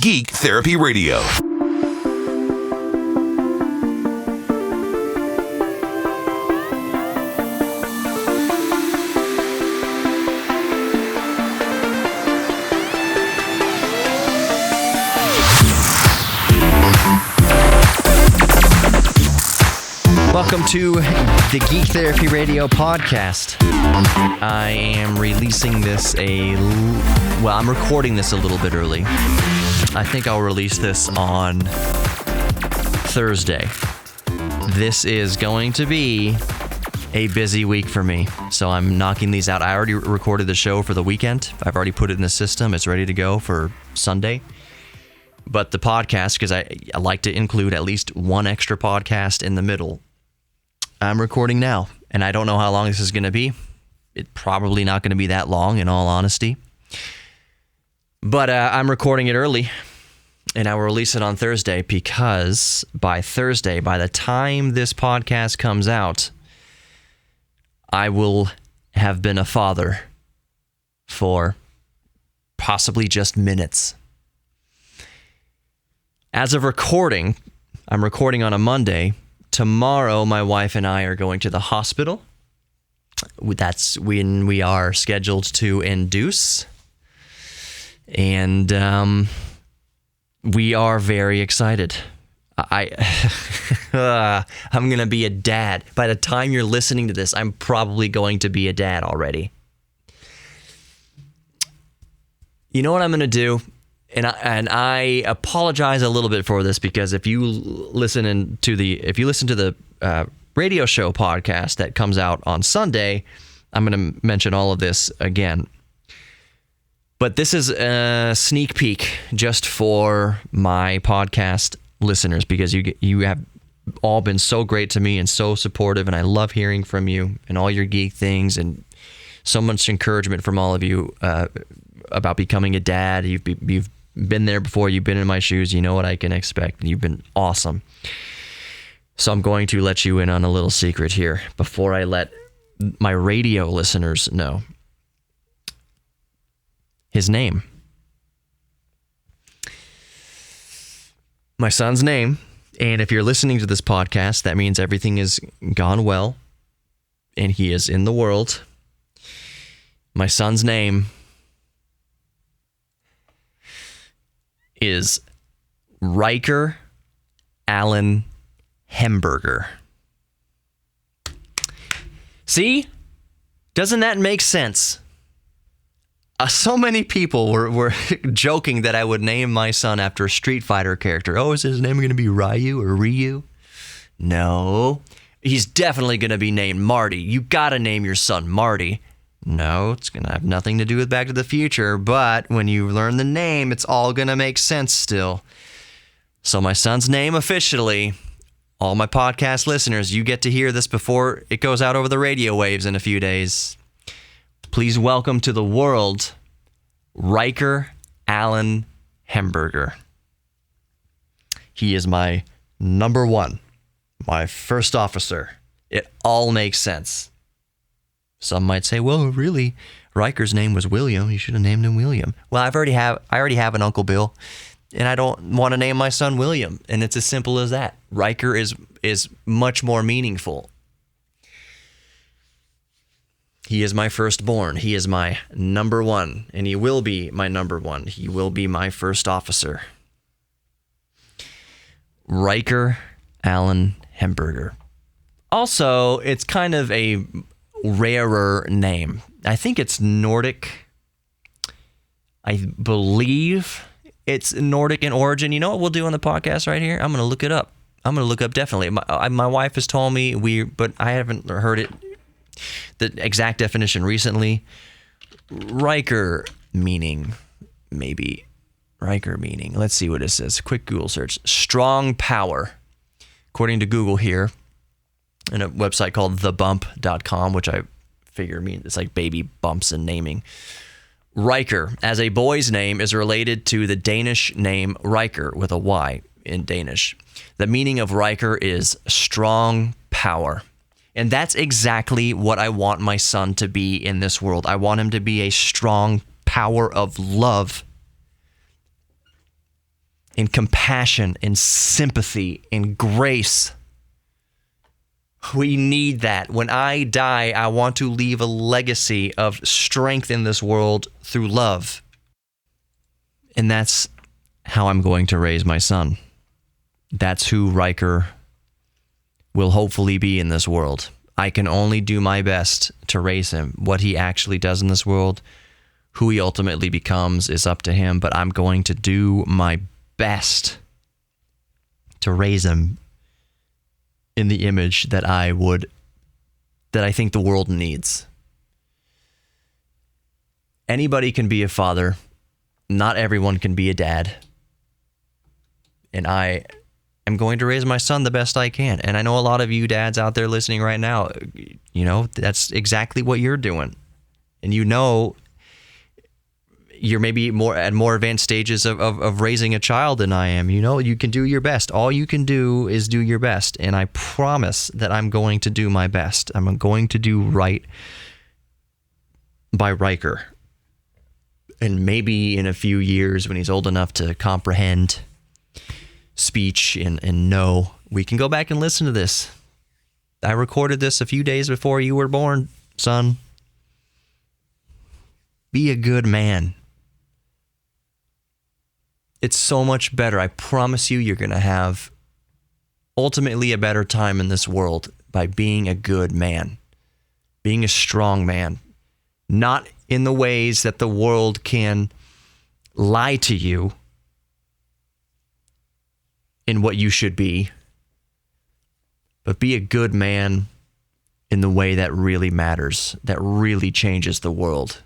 Geek Therapy Radio. Welcome to the Geek Therapy Radio podcast. I am releasing this I'm recording this a little bit early. I think I'll release this on Thursday. This is going to be a busy week for me, so I'm knocking these out. I already recorded the show for the weekend. I've already put it in the system. It's ready to go for Sunday. But the podcast, because I like to include at least one extra podcast in the middle, I'm recording now, and I don't know how long this is going to be. It's probably not going to be that long, in all honesty. But I'm recording it early, and I will release it on Thursday because by Thursday, by the time this podcast comes out, I will have been a father for possibly just minutes. As of recording, I'm recording on a Monday. Tomorrow, my wife and I are going to the hospital. That's when we are scheduled to induce. And we are very excited. I'm going to be a dad. By the time you're listening to this, I'm probably going to be a dad already. You know what I'm going to do? And I apologize a little bit for this because if you listen to the radio show podcast that comes out on Sunday, I'm going to mention all of this again. But this is a sneak peek just for my podcast listeners because you have all been so great to me and so supportive, and I love hearing from you and all your geek things and so much encouragement from all of you about becoming a dad. You've been there before. You've been in my shoes. You know what I can expect. And you've been awesome. So I'm going to let you in on a little secret here before I let my radio listeners know. His name. My son's name. And if you're listening to this podcast, that means everything has gone well and he is in the world. My son's name is Riker Allen Hemberger. See? Doesn't that make sense? So many people were joking that I would name my son after a Street Fighter character. Oh, is his name going to be Ryu or Ryu? No. He's definitely going to be named Marty. You got to name your son Marty. No, it's going to have nothing to do with Back to the Future, but when you learn the name, it's all going to make sense still. So my son's name officially, all my podcast listeners, you get to hear this before it goes out over the radio waves in a few days. Please welcome to the world, Riker Allen Hemberger. He is my number one, my first officer. It all makes sense. Some might say, well, really, Riker's name was William. You should have named him William. Well, I already have an Uncle Bill, and I don't want to name my son William. And it's as simple as that. Riker is much more meaningful. He is my firstborn. He is my number one, and he will be my number one. He will be my first officer. Riker Allen Hemberger. Also, it's kind of a rarer name. I think it's Nordic. I believe it's Nordic in origin. You know what we'll do on the podcast right here? I'm going to look it up. I'm going to look up definitely. My wife has told me but I haven't heard it, the exact definition recently. Riker meaning, maybe. Riker meaning. Let's see what it says. Quick Google search. Strong power. According to Google here, in a website called thebump.com, which I figure means it's like baby bumps and naming. Riker, as a boy's name, is related to the Danish name Riker with a Y in Danish. The meaning of Riker is strong power. And that's exactly what I want my son to be in this world. I want him to be a strong power of love. and compassion and sympathy and grace. We need that. When I die, I want to leave a legacy of strength in this world through love. And that's how I'm going to raise my son. That's who Riker will hopefully be in this world. I can only do my best to raise him. What he actually does in this world, who he ultimately becomes, is up to him, but I'm going to do my best to raise him in the image that I think the world needs. Anybody can be a father. Not everyone can be a dad. And I am going to raise my son the best I can. And I know a lot of you dads out there listening right now, that's exactly what you're doing. And you're maybe at more advanced stages of raising a child than I am. You can do your best. All you can do is do your best. And I promise that I'm going to do my best. I'm going to do right by Riker. And maybe in a few years, when he's old enough to comprehend speech and know, we can go back and listen to this. I recorded this a few days before you were born, son. Be a good man. It's so much better. I promise you're going to have ultimately a better time in this world by being a good man, being a strong man, not in the ways that the world can lie to you in what you should be, but be a good man in the way that really matters, that really changes the world,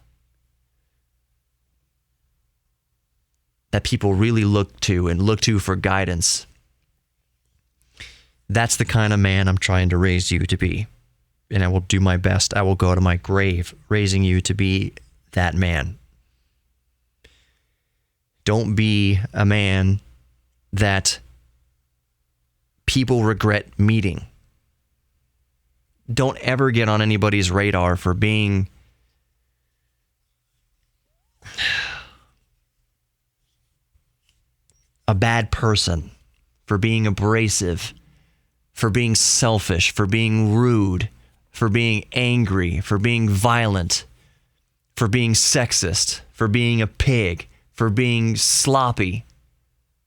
that people really look to for guidance. That's the kind of man I'm trying to raise you to be. And I will do my best. I will go to my grave raising you to be that man. Don't be a man that people regret meeting. Don't ever get on anybody's radar for being a bad person, for being abrasive, for being selfish, for being rude, for being angry, for being violent, for being sexist, for being a pig, for being sloppy,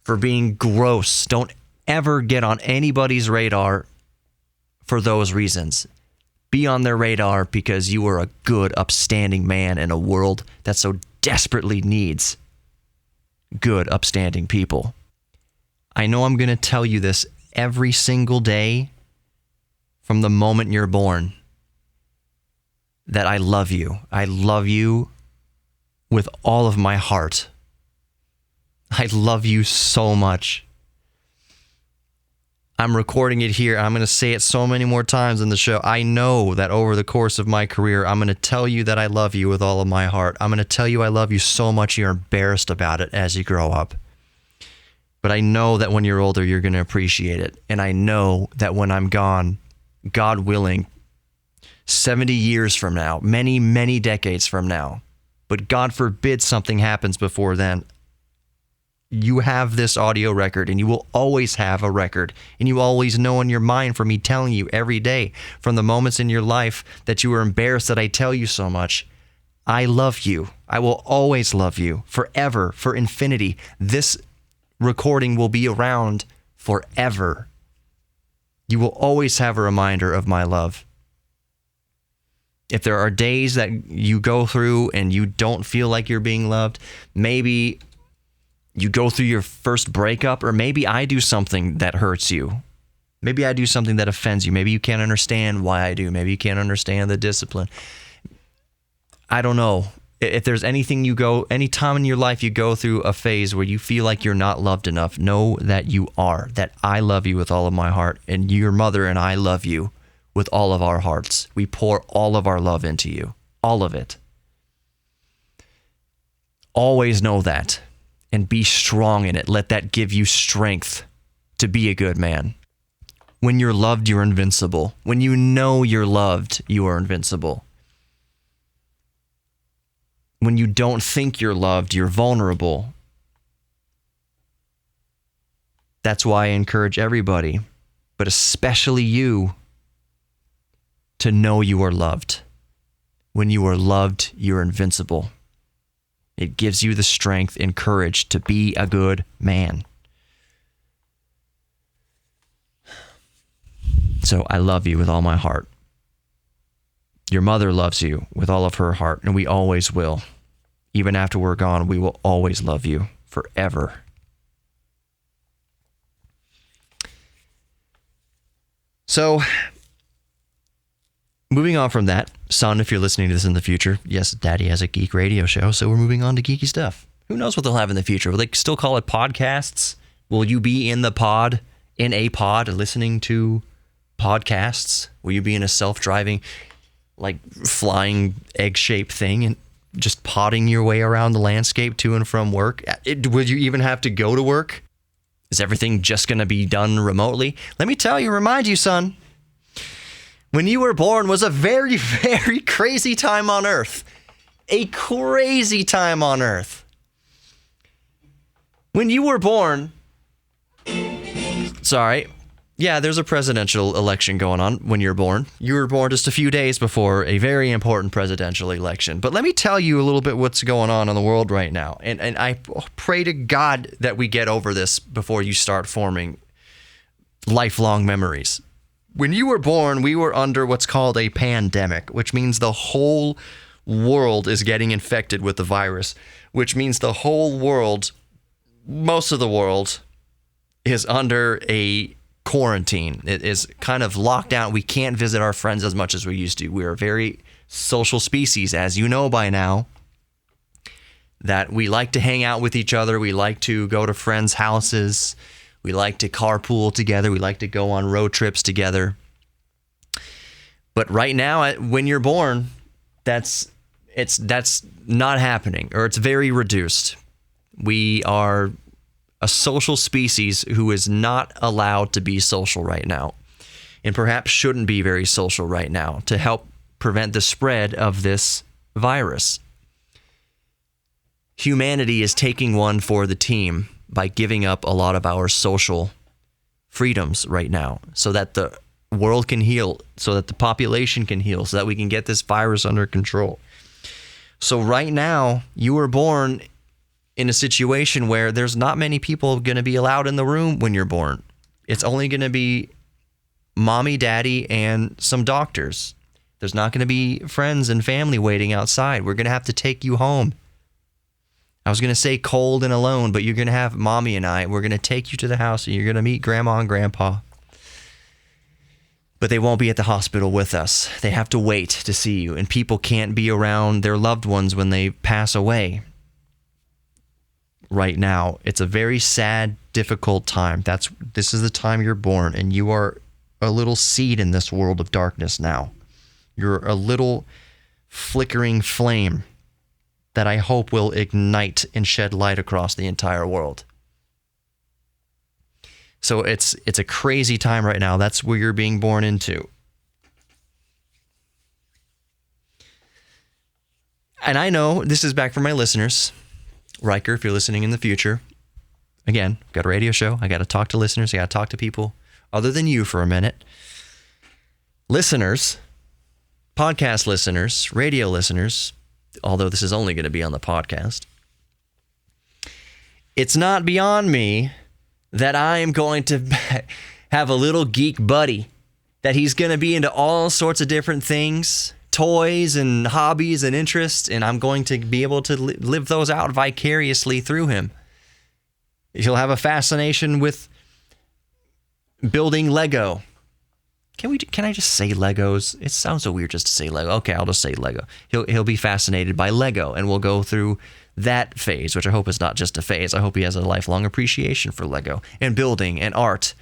for being gross. Don't ever get on anybody's radar for those reasons. Be on their radar because you are a good, upstanding man in a world that so desperately needs good, upstanding people. I know I'm going to tell you this every single day from the moment you're born, that I love you. I love you with all of my heart. I love you so much. I'm recording it here. I'm going to say it so many more times in the show. I know that over the course of my career, I'm going to tell you that I love you with all of my heart. I'm going to tell you I love you so much you're embarrassed about it as you grow up. But I know that when you're older, you're going to appreciate it. And I know that when I'm gone, God willing, 70 years from now, many, many decades from now, but God forbid something happens before then, you have this audio record, and you will always have a record, and you always know in your mind from me telling you every day, from the moments in your life that you were embarrassed that I tell you so much, I love you. I will always love you forever, for infinity. This recording will be around forever. You will always have a reminder of my love. If there are days that you go through and you don't feel like you're being loved, maybe you go through your first breakup, or maybe I do something that hurts you. Maybe I do something that offends you. Maybe you can't understand why I do. Maybe you can't understand the discipline. I don't know. If there's any time in your life you go through a phase where you feel like you're not loved enough, know that you are, that I love you with all of my heart, and your mother and I love you with all of our hearts. We pour all of our love into you, all of it. Always know that, and be strong in it. Let that give you strength to be a good man. When you're loved, you're invincible. When you know you're loved, you are invincible. When you don't think you're loved, you're vulnerable. That's why I encourage everybody, but especially you, to know you are loved. When you are loved, you're invincible. It gives you the strength and courage to be a good man. So I love you with all my heart. Your mother loves you with all of her heart, and we always will. Even after we're gone, we will always love you forever. So, moving on from that, son, if you're listening to this in the future, yes, Daddy has a geek radio show, so we're moving on to geeky stuff. Who knows what they'll have in the future? Will they still call it podcasts? Will you be in a pod, listening to podcasts? Will you be in a self-driving, like flying egg-shaped thing and just podding your way around the landscape to and from work? Would you even have to go to work? Is everything just going to be done remotely? Let me remind you, son, when you were born was a very, very crazy time on Earth. A crazy time on Earth. When you were born, there's a presidential election going on when you're born. You were born just a few days before a very important presidential election. But let me tell you a little bit what's going on in the world right now. And I pray to God that we get over this before you start forming lifelong memories. When you were born, we were under what's called a pandemic, which means the whole world is getting infected with the virus, which means the whole world, most of the world, is under a quarantine. It is kind of locked down. We can't visit our friends as much as we used to. We are a very social species, as you know by now, that we like to hang out with each other. We like to go to friends' houses. We like to carpool together. We like to go on road trips together. But right now, when you're born, that's not happening, or it's very reduced. We are a social species who is not allowed to be social right now, and perhaps shouldn't be very social right now to help prevent the spread of this virus. Humanity is taking one for the team by giving up a lot of our social freedoms right now so that the world can heal, so that the population can heal, so that we can get this virus under control. So right now, you were born in a situation where there's not many people going to be allowed in the room when you're born. It's only going to be mommy, daddy, and some doctors. There's not going to be friends and family waiting outside. We're going to have to take you home. I was going to say cold and alone, but you're going to have mommy and I. We're going to take you to the house, and you're going to meet grandma and grandpa. But they won't be at the hospital with us. They have to wait to see you, and people can't be around their loved ones when they pass away. Right now, it's a very sad, difficult time. This is the time you're born, and you are a little seed in this world of darkness now. You're a little flickering flame that I hope will ignite and shed light across the entire world. So it's a crazy time right now. That's where you're being born into. And I know this is back for my listeners. Riker, if you're listening in the future, again, I've got a radio show. I got to talk to listeners. I got to talk to people other than you for a minute. Listeners, podcast listeners, radio listeners, although this is only going to be on the podcast, it's not beyond me that I am going to have a little geek buddy, that he's going to be into all sorts of different things, toys and hobbies and interests, and I'm going to be able to live those out vicariously through him. He'll have a fascination with building Lego. Can I just say Legos? It sounds so weird just to say Lego. Okay, I'll just say Lego. He'll be fascinated by Lego, and we'll go through that phase, which I hope is not just a phase. I hope he has a lifelong appreciation for Lego and building and art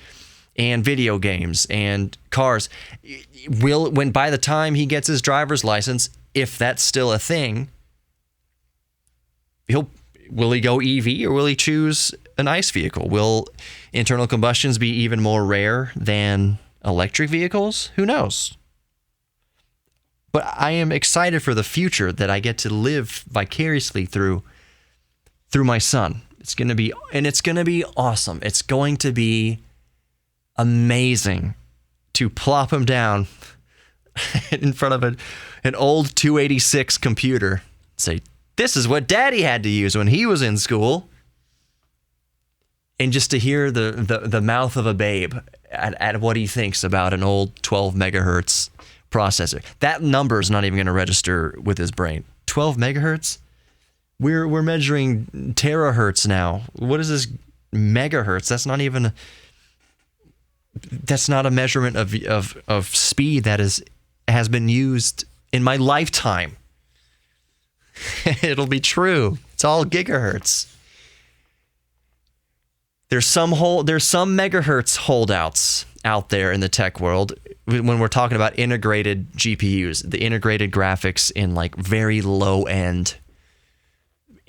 and video games and cars. When by the time he gets his driver's license, if that's still a thing, will he go EV or will he choose an ICE vehicle? Will internal combustions be even more rare than electric vehicles? Who knows? But I am excited for the future that I get to live vicariously through my son, It's going to be awesome. It's going to be amazing to plop him down in front of an old 286 computer. Say, this is what Daddy had to use when he was in school. And just to hear the mouth of a babe at what he thinks about an old 12 megahertz processor. That number is not even going to register with his brain. 12 megahertz? We're measuring terahertz now. What is this megahertz? That's not a measurement of speed that has been used in my lifetime. It'll be true. It's all gigahertz. There's some megahertz holdouts out there in the tech world when we're talking about integrated GPUs, the integrated graphics in like very low end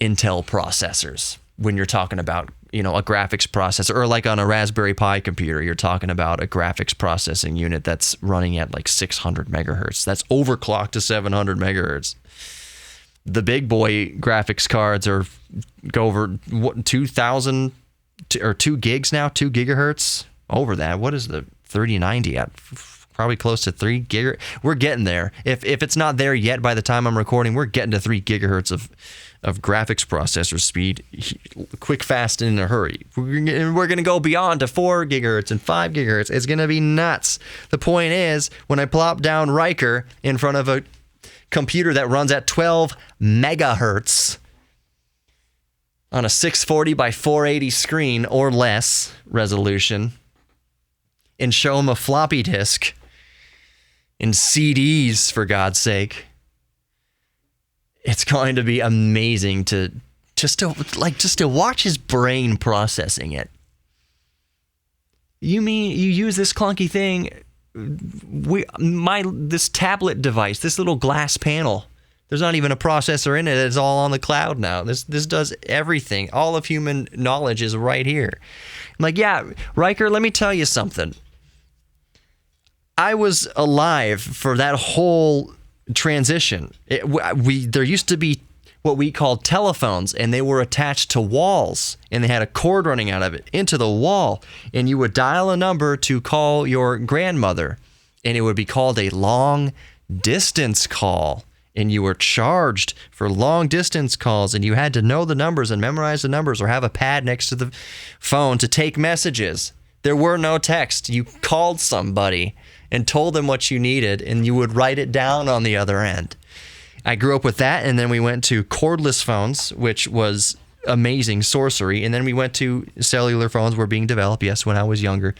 Intel processors. When you're talking about, a graphics processor, or like on a Raspberry Pi computer, you're talking about a graphics processing unit that's running at like 600 megahertz. That's overclocked to 700 megahertz. The big boy graphics cards go over 2,000 or 2 gigs now, 2 gigahertz over that. What is the 3090 at? Probably close to 3 gigahertz. We're getting there. If it's not there yet by the time I'm recording, we're getting to 3 gigahertz of graphics processor speed, quick, fast, and in a hurry. We're going to go beyond to 4 gigahertz and 5 gigahertz. It's going to be nuts. The point is, when I plop down Riker in front of a computer that runs at 12 megahertz on a 640 by 480 screen or less resolution, and show him a floppy disk in CDs, for God's sake, it's going to be amazing to watch his brain processing it. You mean you use this clunky thing? This tablet device, this little glass panel, there's not even a processor in it. It's all on the cloud now. This does everything. All of human knowledge is right here. I'm like, yeah, Riker, let me tell you something. I was alive for that whole transition. There used to be what we called telephones, and they were attached to walls, and they had a cord running out of it into the wall, and you would dial a number to call your grandmother, and it would be called a long distance call, and you were charged for long distance calls, and you had to know the numbers and memorize the numbers or have a pad next to the phone to take messages. There were no texts. You called somebody and told them what you needed, and you would write it down on the other end. I grew up with that, and then we went to cordless phones, which was amazing sorcery, and then we went to cellular phones were being developed, yes, when I was younger.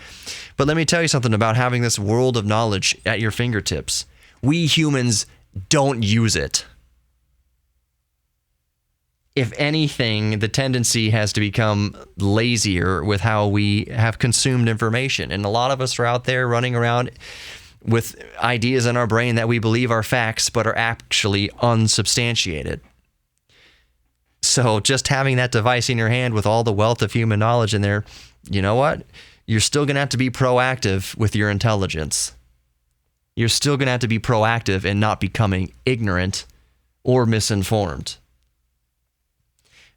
But let me tell you something about having this world of knowledge at your fingertips. We humans don't use it. If anything, the tendency has to become lazier with how we have consumed information. And a lot of us are out there running around with ideas in our brain that we believe are facts, but are actually unsubstantiated. So just having that device in your hand with all the wealth of human knowledge in there, you know what? You're still going to have to be proactive with your intelligence. You're still going to have to be proactive in not becoming ignorant or misinformed.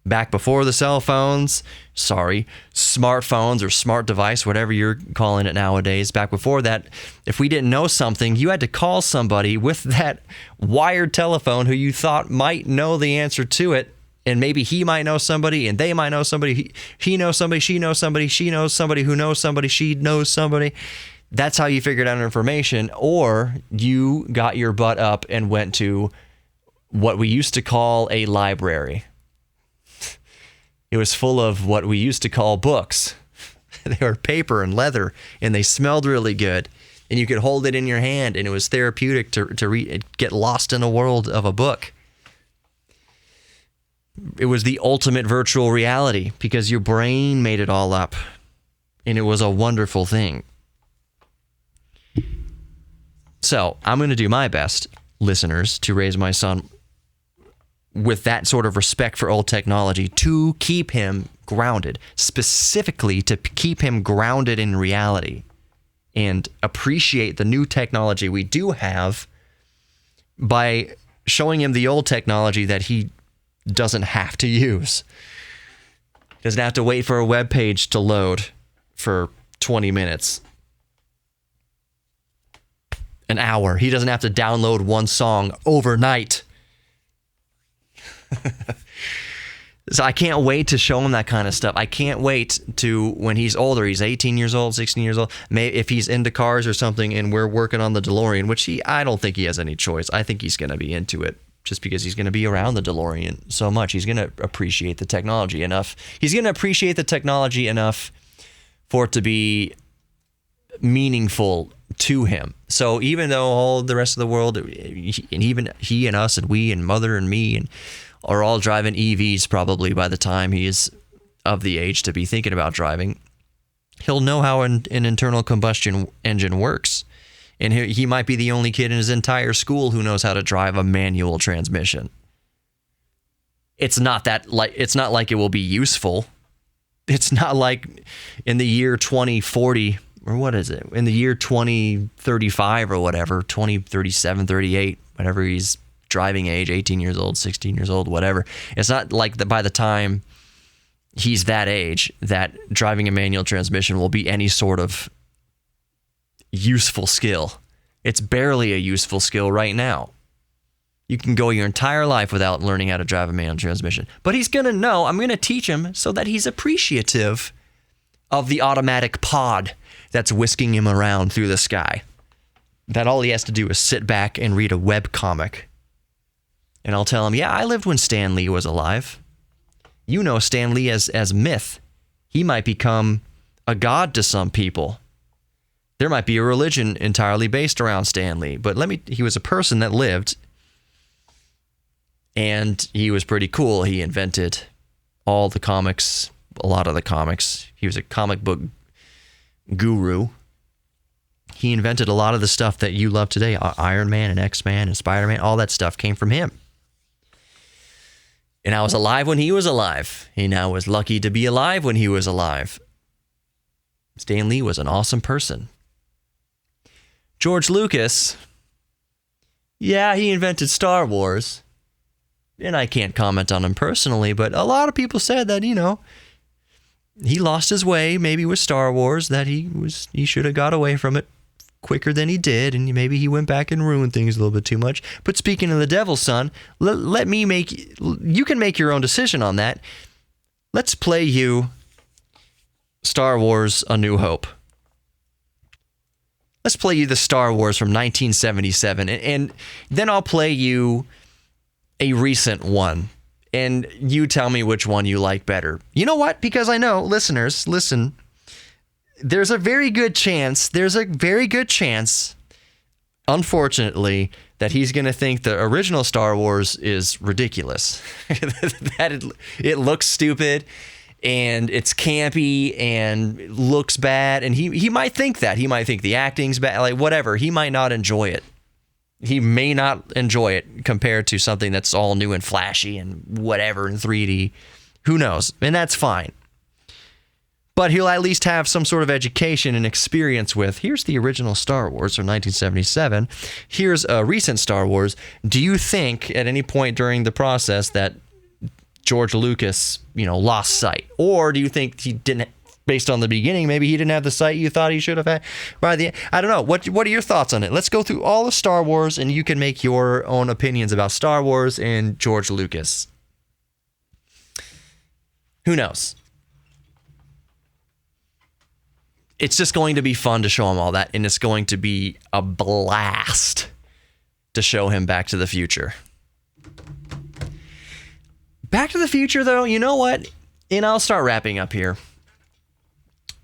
Back before the cell phones, smartphones or smart device, whatever you're calling it nowadays, back before that, if we didn't know something, you had to call somebody with that wired telephone who you thought might know the answer to it, and maybe he might know somebody, and they might know somebody, he knows somebody, she knows somebody, she knows somebody who knows somebody, she knows somebody. That's how you figured out information, or you got your butt up and went to what we used to call a library. It was full of what we used to call books. They were paper and leather, and they smelled really good. And you could hold it in your hand, and it was therapeutic to read, get lost in a world of a book. It was the ultimate virtual reality because your brain made it all up, and it was a wonderful thing. So I'm going to do my best, listeners, to raise my son with that sort of respect for old technology, to keep him grounded, specifically to keep him grounded in reality and appreciate the new technology we do have by showing him the old technology that he doesn't have to use. Doesn't have to wait for a web page to load for 20 minutes. An hour. He doesn't have to download one song overnight. So I can't wait to show him that kind of stuff. I can't wait to, when he's older, he's 18 years old, 16 years old, maybe if he's into cars or something and we're working on the DeLorean, which I don't think he has any choice. I think he's going to be into it just because he's going to be around the DeLorean so much. He's going to appreciate the technology enough. He's going to appreciate the technology enough for it to be meaningful to him. So even though all the rest of the world, and even he and us and we and mother and me and are all driving EVs probably by the time he is of the age to be thinking about driving, he'll know how an internal combustion engine works. And he might be the only kid in his entire school who knows how to drive a manual transmission. It's not like it will be useful. It's not like in the year 2040, or what is it? In the year 2035 or whatever, 2037, 38, whatever he's driving age, 18 years old, 16 years old, whatever. It's not like that by the time he's that age that driving a manual transmission will be any sort of useful skill. It's barely a useful skill right now. You can go your entire life without learning how to drive a manual transmission. But he's going to know, I'm going to teach him so that he's appreciative of the automatic pod that's whisking him around through the sky. That all he has to do is sit back and read a web comic. And I'll tell him, yeah, I lived when Stan Lee was alive. You know Stan Lee as myth. He might become a god to some people. There might be a religion entirely based around Stan Lee. But he was a person that lived. And he was pretty cool. He invented all the comics, a lot of the comics. He was a comic book guru. He invented a lot of the stuff that you love today. Iron Man and X-Men and Spider-Man, all that stuff came from him. And I was alive when he was alive. And I was lucky to be alive when he was alive. Stan Lee was an awesome person. George Lucas, yeah, he invented Star Wars. And I can't comment on him personally, but a lot of people said that, he lost his way maybe with Star Wars, that he should have got away from it quicker than he did, and maybe he went back and ruined things a little bit too much. But speaking of the devil's son, you can make your own decision on that. Let's play you Star Wars A New Hope. Let's play you the Star Wars from 1977, and then I'll play you a recent one, and you tell me which one you like better. You know what? Because I know, listeners, listen, there's a very good chance, unfortunately, that he's going to think the original Star Wars is ridiculous. That it looks stupid, and it's campy, and looks bad, and he might think that. He might think the acting's bad, like whatever. He might not enjoy it. He may not enjoy it compared to something that's all new and flashy and whatever in 3D. Who knows? And that's fine. But he'll at least have some sort of education and experience with, here's the original Star Wars from 1977. Here's a recent Star Wars. Do you think at any point during the process that George Lucas, lost sight? Or do you think he didn't, based on the beginning, maybe he didn't have the sight you thought he should have had by the end? I don't know. What are your thoughts on it? Let's go through all of Star Wars, and you can make your own opinions about Star Wars and George Lucas. Who knows? It's just going to be fun to show him all that, and it's going to be a blast to show him Back to the Future. Back to the Future, though, you know what? And I'll start wrapping up here.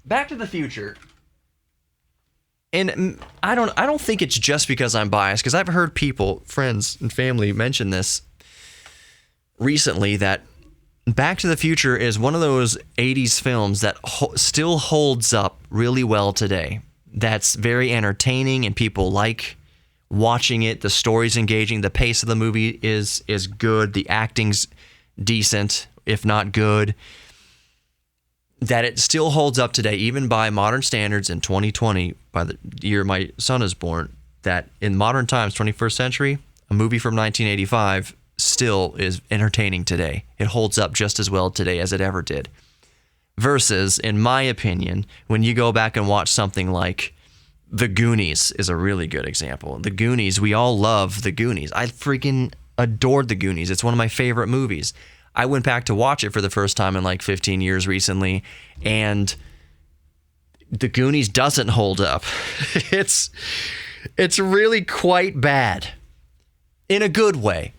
Back to the Future. And I don't think it's just because I'm biased, because I've heard people, friends and family mention this recently, that Back to the Future is one of those 80s films that still holds up really well today. That's very entertaining, and people like watching it. The story's engaging. The pace of the movie is good. The acting's decent, if not good. That it still holds up today, even by modern standards in 2020, by the year my son is born, that in modern times, 21st century, a movie from 1985 still is entertaining today. It holds up just as well today as it ever did. Versus, in my opinion, when you go back and watch something like The Goonies is a really good example. The Goonies, we all love The Goonies. I freaking adored The Goonies. It's one of my favorite movies. I went back to watch it for the first time in like 15 years recently, and The Goonies doesn't hold up. It's really quite bad in a good way.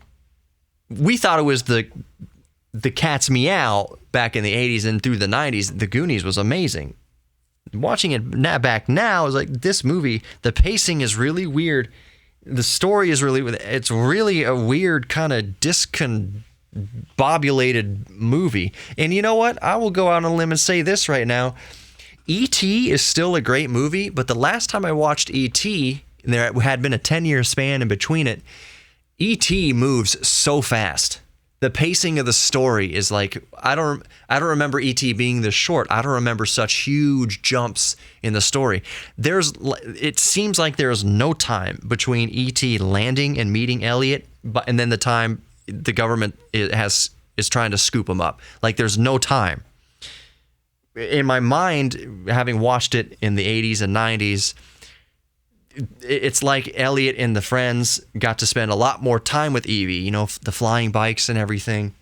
We thought it was the cat's meow back in the 80s and through the 90s. The Goonies was amazing. Watching it back now is like, this movie, the pacing is really weird. The story is really, it's really a weird kind of discombobulated movie. And you know what? I will go out on a limb and say this right now. E.T. is still a great movie, but the last time I watched E.T., and there had been a 10-year span in between it, E.T. moves so fast. The pacing of the story is like, I don't remember E.T. being this short. I don't remember such huge jumps in the story. It seems like there's no time between E.T. landing and meeting Elliot, and then the time the government is trying to scoop him up. Like, there's no time. In my mind, having watched it in the 80s and 90s, it's like Elliot and the friends got to spend a lot more time with Evie, you know, the flying bikes and everything.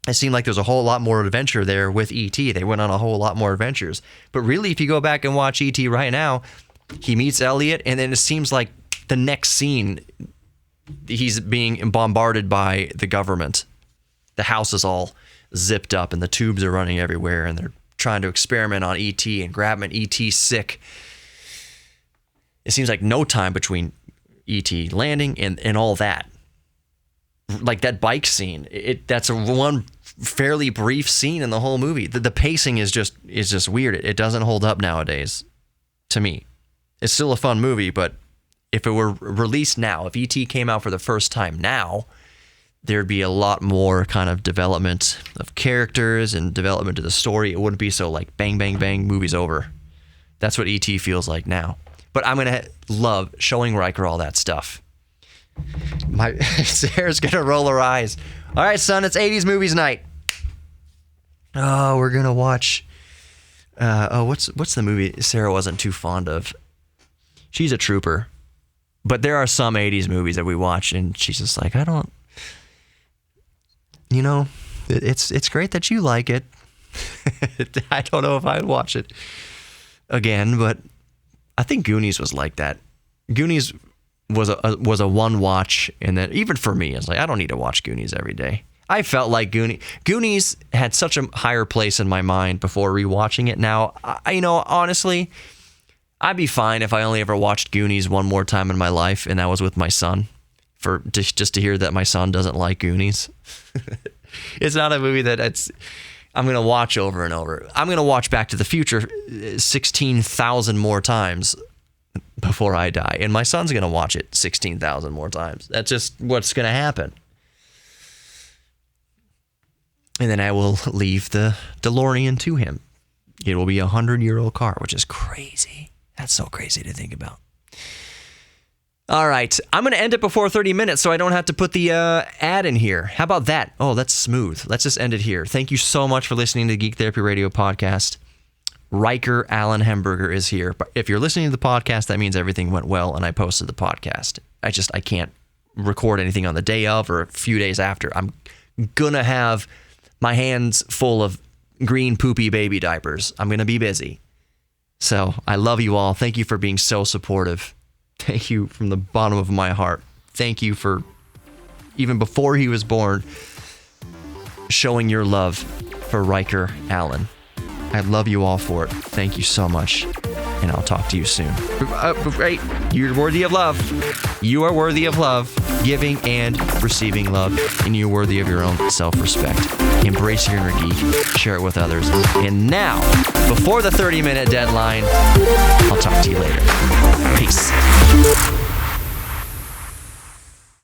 It seemed like there's a whole lot more adventure there with E.T. They went on a whole lot more adventures. But really, if you go back and watch E.T. right now, he meets Elliot, and then it seems like the next scene, he's being bombarded by the government. The house is all zipped up, and the tubes are running everywhere, and they're trying to experiment on E.T. and grab him, and E.T.'s sick. It seems like no time between E.T. landing and all that. Like that bike scene, that's one fairly brief scene in the whole movie. The pacing is just weird. It doesn't hold up nowadays, to me. It's still a fun movie, but if it were released now, if E.T. came out for the first time now, there'd be a lot more kind of development of characters and development of the story. It wouldn't be so like bang, bang, bang, movie's over. That's what E.T. feels like now. But I'm going to love showing Riker all that stuff. Sarah's going to roll her eyes. All right, son, it's 80s movies night. Oh, we're going to watch... what's the movie Sarah wasn't too fond of? She's a trooper. But there are some 80s movies that we watch, and she's just like, I don't... You know, it's great that you like it. I don't know if I'd watch it again, but... I think Goonies was like that. Goonies was a one watch, and then even for me, it's like, I don't need to watch Goonies every day. I felt like Goonies had such a higher place in my mind before rewatching it. Now, honestly, I'd be fine if I only ever watched Goonies one more time in my life, and that was with my son, for just to hear that my son doesn't like Goonies. It's not a movie that I'm going to watch over and over. I'm going to watch Back to the Future 16,000 more times before I die. And my son's going to watch it 16,000 more times. That's just what's going to happen. And then I will leave the DeLorean to him. It will be a 100-year-old car, which is crazy. That's so crazy to think about. All right, I'm going to end it before 30 minutes so I don't have to put the ad in here. How about that? Oh, that's smooth. Let's just end it here. Thank you so much for listening to the Geek Therapy Radio podcast. Riker Allen Hemberger is here. But if you're listening to the podcast, that means everything went well and I posted the podcast. I can't record anything on the day of or a few days after. I'm going to have my hands full of green poopy baby diapers. I'm going to be busy. So I love you all. Thank you for being so supportive. Thank you from the bottom of my heart. Thank you for, even before he was born, showing your love for Riker Allen. I love you all for it. Thank you so much. And I'll talk to you soon. Right. You're worthy of love. You are worthy of love, giving and receiving love. And you're worthy of your own self-respect. Embrace your inner geek. Share it with others. And now, before the 30-minute deadline, I'll talk to you later. Peace.